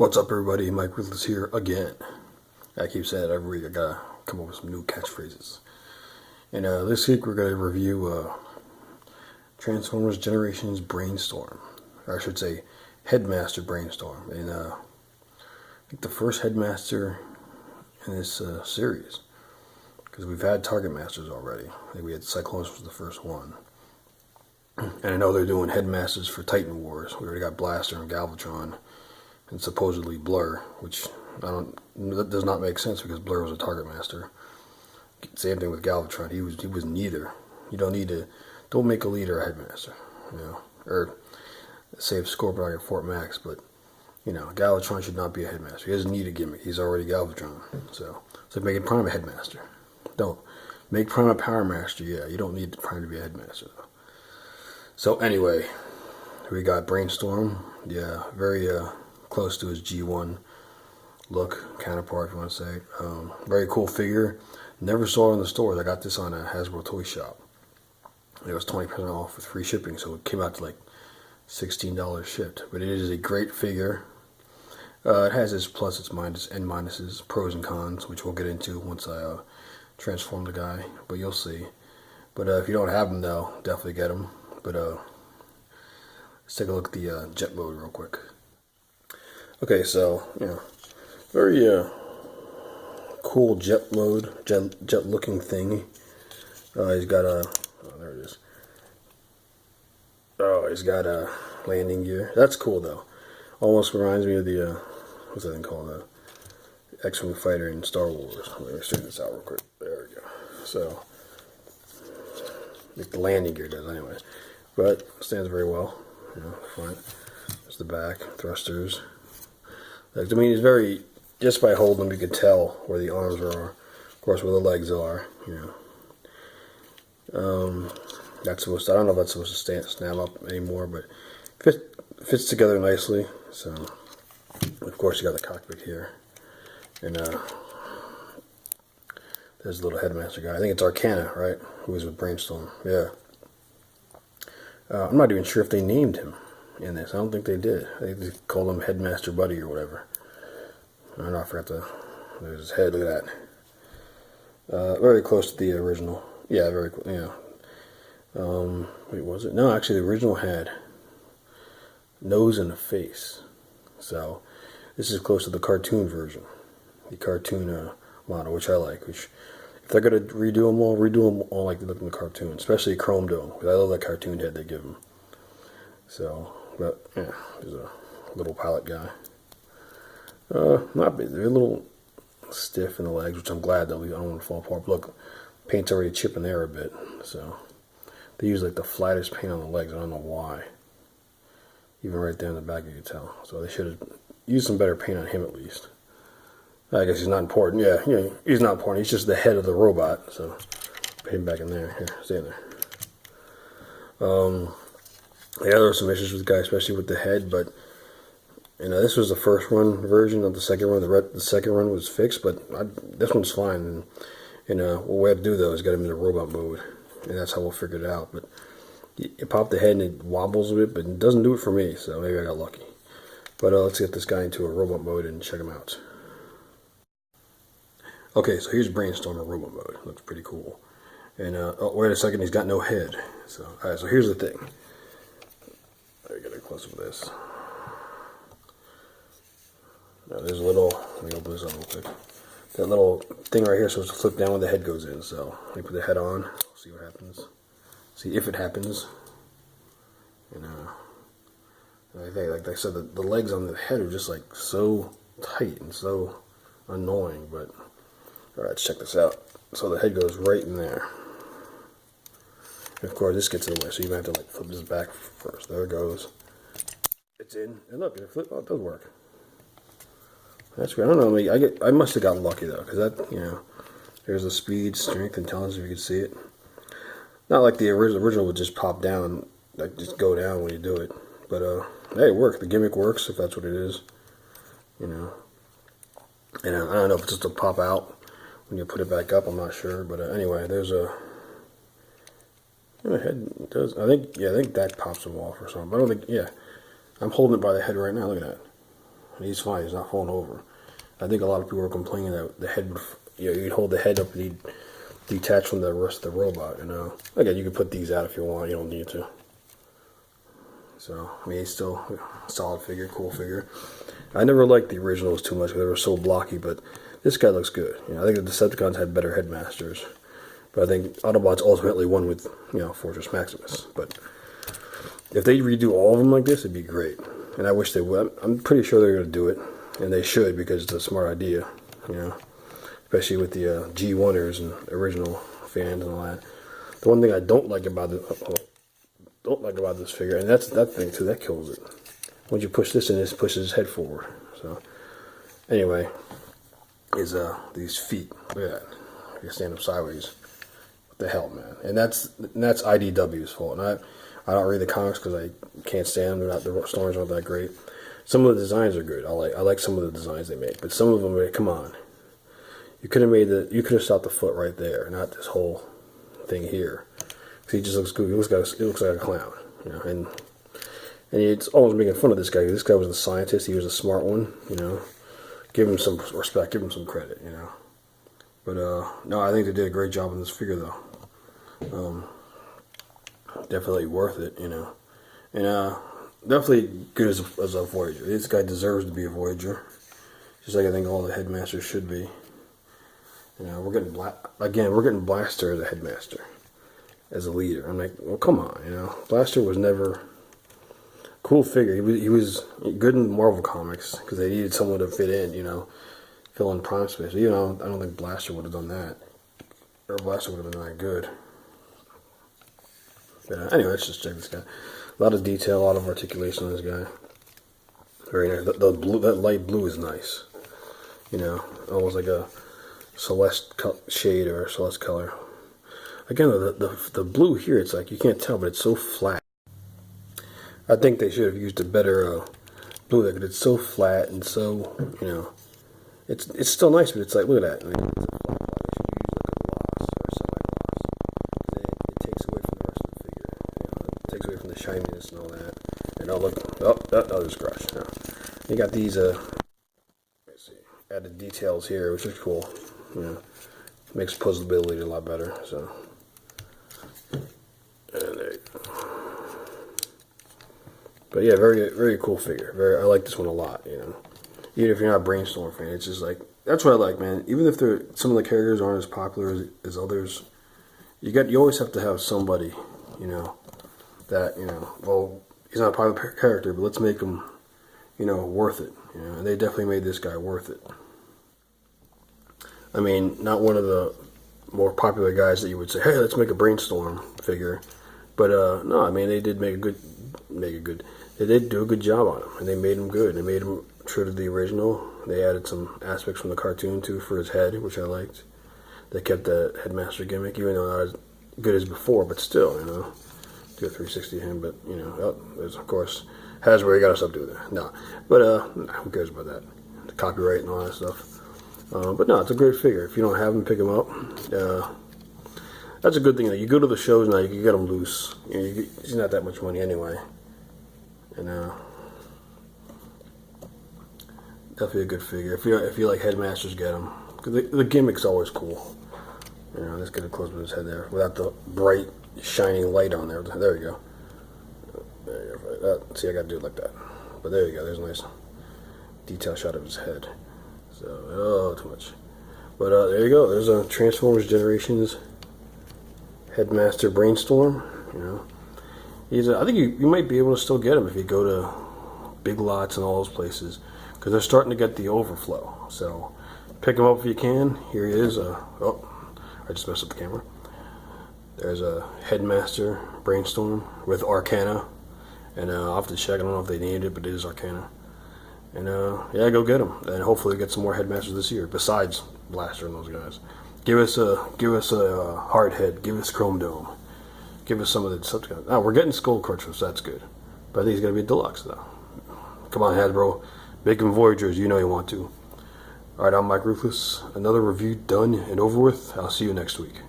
What's up, everybody? Mike Ruthless here again. I keep saying it every week. I gotta come up with some new catchphrases. And this week we're gonna review Transformers Generations Brainstorm. Or I should say, Headmaster Brainstorm. And I think the first Headmaster in this series. Because we've had Target Masters already. I think we had Cyclones was the first one. And I know they're doing Headmasters for Titan Wars. We already got Blaster and Galvatron. And supposedly Blur, which that does not make sense because Blur was a Target Master. Same thing with Galvatron. He was neither. You don't make a leader a Headmaster, or save Scorpion at Fort Max, but Galvatron should not be a Headmaster. He doesn't need a gimmick. He's already Galvatron. So it's like making Prime a Headmaster. Don't make Prime a Power Master. Yeah, you don't need Prime to be a Headmaster though. So anyway, we got Brainstorm. Yeah, very close to his G1 look, counterpart, if you want to say. Very cool figure. Never saw it in the stores. I got this on a Hasbro toy shop. It was 20% off with free shipping, so it came out to like $16 shipped. But it is a great figure. It has its plus, its minus, and minuses, pros and cons, which we'll get into once I transform the guy. But you'll see. But if you don't have them, though, definitely get them. But let's take a look at the jet mode real quick. Okay, so, very cool jet mode, jet looking thing. He's got a, oh, there it is. Oh, he's got a landing gear. That's cool, though. Almost reminds me of the, what's that thing called? The X-Wing fighter in Star Wars. Let me straighten this out real quick. There we go. So, like the landing gear does, anyway. But, stands very well. Front. There's the back, thrusters. I mean, it's very, just by holding them, you can tell where the arms are, of course, where the legs are, That's supposed to, I don't know if that's supposed to snap up anymore, but fits together nicely. So, of course, you got the cockpit here. And there's a little Headmaster guy. I think it's Arcana, right? Who was with Brainstorm. Yeah. I'm not even sure if they named him in this. I don't think they did. I think they called him Headmaster Buddy or whatever. I don't know, I forgot there's his head, look at that. Very close to the original. Yeah, very cool, wait, was it? No, actually the original had nose and a face. So, this is close to the cartoon version. The cartoon model, which I like. Which, if they're going to redo them all like they look in the cartoon. Especially Chrome Dome, because I love that cartoon head they give them. So, but yeah, there's a little pilot guy. Not big. They're a little stiff in the legs, which I'm glad though. I don't want to fall apart. But look, paint's already chipping there a bit. So they use like the flattest paint on the legs. I don't know why. Even right there in the back, you can tell. So they should have used some better paint on him at least. I guess he's not important. Yeah, he's not important. He's just the head of the robot. So put him back in there. Here, stay in there. Yeah, there were some issues with the guy, especially with the head, but this was the first run version of the second run. The second run was fixed, but this one's fine. And what we have to do though is get him into robot mode, and that's how we'll figure it out. But you pop the head and it wobbles a bit, but it doesn't do it for me, so maybe I got lucky. But let's get this guy into a robot mode and check him out. Okay, so here's Brainstorm in robot mode. Looks pretty cool. And oh, wait a second, he's got no head. So all right, so here's the thing. Let me get a close up of this. Now there's a little, let me open this up real quick. That little thing right here is supposed to flip down when the head goes in. So let me put the head on, see what happens. See if it happens. Like I said, the legs on the head are just like so tight and so annoying. But all right, let's check this out. So the head goes right in there. And of course, this gets in the way, so you have to like flip this back first. There it goes. It's in, and look, it flipped. Oh, it does work. That's great. I don't know. I must have gotten lucky though, because that there's the speed, strength, intelligence. If you can see it, not like the original would just pop down, like just go down when you do it. But hey, it worked. The gimmick works if that's what it is. And I don't know if it's just a pop out when you put it back up. I'm not sure, but anyway, there's a. The head does. I think that pops him off or something. But I don't think. Yeah, I'm holding it by the head right now. Look at that. And he's fine. He's not falling over. I think a lot of people were complaining that the head would, you'd hold the head up and he'd detach from the rest of the robot. Again, you can put these out if you want. You don't need to. So, I mean, he's still a solid figure, cool figure. I never liked the originals too much because they were so blocky, but this guy looks good. I think the Decepticons had better headmasters. But I think Autobots ultimately won with, Fortress Maximus. But if they redo all of them like this, it'd be great. And I wish they would. I'm pretty sure they're going to do it. And they should, because it's a smart idea, Especially with the G1ers and original fans and all that. The one thing I don't like about this figure, and that's that thing too, that kills it. Once you push this in, it pushes his head forward. So, anyway, is these feet. Look at that. You stand up sideways. What the hell, man? And that's IDW's fault. And I don't read the comics because I can't stand them. The stories aren't that great. Some of the designs are good. I like some of the designs they make, but some of them, come on. You could have stopped the foot right there, not this whole thing here. Because he just looks good. He looks like a clown, And it's almost making fun of this guy. This guy was the scientist. He was a smart one, Give him some respect. Give him some credit, But no, I think they did a great job on this figure, though. Definitely worth it, And definitely good as a Voyager. This guy deserves to be a Voyager, just like I think all the headmasters should be. We're getting Blaster as a headmaster, as a leader. I'm like, well, come on, Blaster was never a cool figure. He was good in Marvel comics because they needed someone to fit in, fill in prime space. I don't think Blaster would have done that, or Blaster would have been that good. But anyway, let's just check this guy. A lot of detail, a lot of articulation on this guy. Very nice. The blue, that light blue is nice. Almost like a Celeste shade or a Celeste color. Again, the blue here, it's like you can't tell, but it's so flat. I think they should have used a better blue there, but it's so flat and so, it's still nice, but it's like, look at that. I mean, it's a flat block. They should use like a gloss or a semi-gloss. It takes away from the rest of the figure. It takes away from the shininess and all that. And there's scratch. You got these added details here, which is cool. Makes puzzleability a lot better. So, and there you go. But yeah, very very cool figure. I like this one a lot. Even if you're not a Brainstorm fan, it's just like that's what I like, man. Even if some of the characters aren't as popular as others, you always have to have somebody, that well, he's not a popular character, but let's make him, worth it. And they definitely made this guy worth it. I mean, not one of the more popular guys that you would say, hey, let's make a Brainstorm figure. But no, I mean, they did they did do a good job on him, and they made him good. They made him true to the original. They added some aspects from the cartoon too for his head, which I liked. They kept the headmaster gimmick, even though not as good as before, but still, do a 360 to him. But there's of course Hasbro, you gotta stop doing that. No, but who cares about that? The copyright and all that stuff. But no, it's a great figure. If you don't have them, pick them up. That's a good thing. You go to the shows now, you can get them loose. It's not that much money anyway. And definitely a good figure. If you like headmasters, get them. Cause the gimmick's always cool. Let's get a close up of his head there without the bright, shining light on there. There you go. There you go. See, I gotta do it like that. But there you go. There's a nice detail shot of his head. So, too much. But there you go. There's a Transformers Generations Headmaster Brainstorm. I think you might be able to still get him if you go to Big Lots and all those places, because they're starting to get the overflow. So pick him up if you can. Here he is. I just messed up the camera. There's a Headmaster Brainstorm with Arcana, and I'll have to check. I don't know if they named it, but it is Arcana. And yeah, go get them, and hopefully get some more headmasters this year besides Blaster and those guys. Give us a hard head. Give us Chrome Dome. Give us some of the Decepticons. Now we're getting Skull Crunchers. So that's good, but I think he's gonna be a deluxe though. Come on, Hasbro, make him Voyagers. You know you want to. All right, I'm Mike Ruthless. Another review done and over with. I'll see you next week.